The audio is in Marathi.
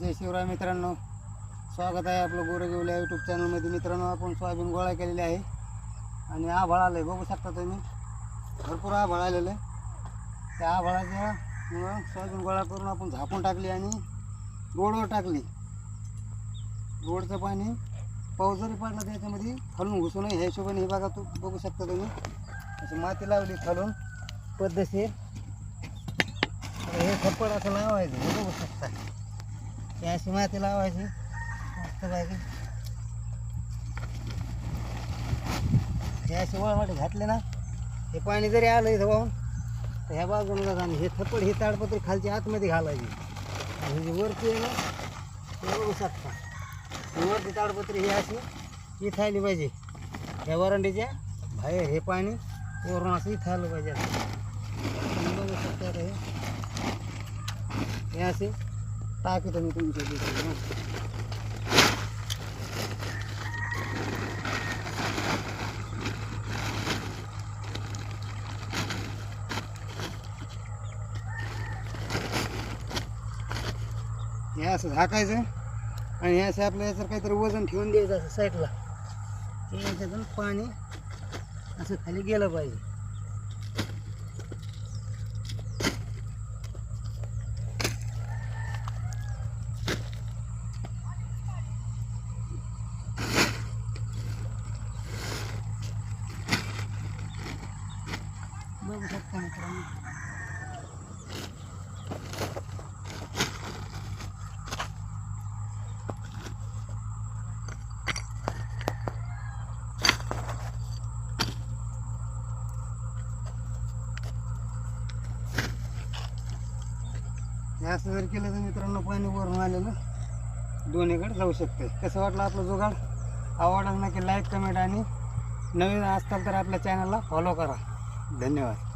जय शिवराय मित्रांनो, स्वागत आहे आपलं गोरेगावल्या यूट्यूब चॅनलमध्ये. मित्रांनो, आपण सोयाबीन गोळा केलेली आहे आणि आभाळ आलं आहे, बघू शकता तुम्ही. भरपूर आभाळ आलेलं आहे. त्या आभाळाच्या मुळं सोयाबीन गोळा करून आपण झाकून टाकली आणि रोडवर टाकली. रोडचं पाणी पाऊस जरी पडला त्याच्यामध्ये खालून घुसू नये ह्या हिशोबाने हे बघा, तू बघू शकता तुम्ही. अशी माती लावली खालून पद्धतशीर. हे थप्पड असं लावायचं, हे बघू शकता. ही अशी माती लावायची मस्त पाहिजे. हे अशी वळवाटे घातले ना, हे पाणी जरी आलं इथं वाहून तर ह्या बाजूला जाणं. हे थप्पड ही ताडपत्री खालची आतमध्ये घालायची आणि ही जी वरती आहे ना, हे बघू शकता. ही वरती ताडपत्री ही अशी इथं आली पाहिजे. ह्या वरांडीच्या बाहेर हे पाणी वरून असं इथं आलं पाहिजे. बघू शकता. आता हे असे टाकी तुम्ही तुमच्या हे असं झाकायचं आणि हे असं आपलं याचं काहीतरी वजन ठेवून द्यायचं असं साईडला. हे याच्यातून पाणी असं खाली गेलं पाहिजे. बघू शकता मित्रांनो. हे असं जर केलं तर मित्रांनो पाणी वरून आलेलं दोन्हीकडे जाऊ शकते. कसं वाटलं आपलं जुगाड? आवडलं नक्की लाईक, कमेंट आणि नवीन असताल तर आपल्या चॅनलला फॉलो करा. धन्यवाद.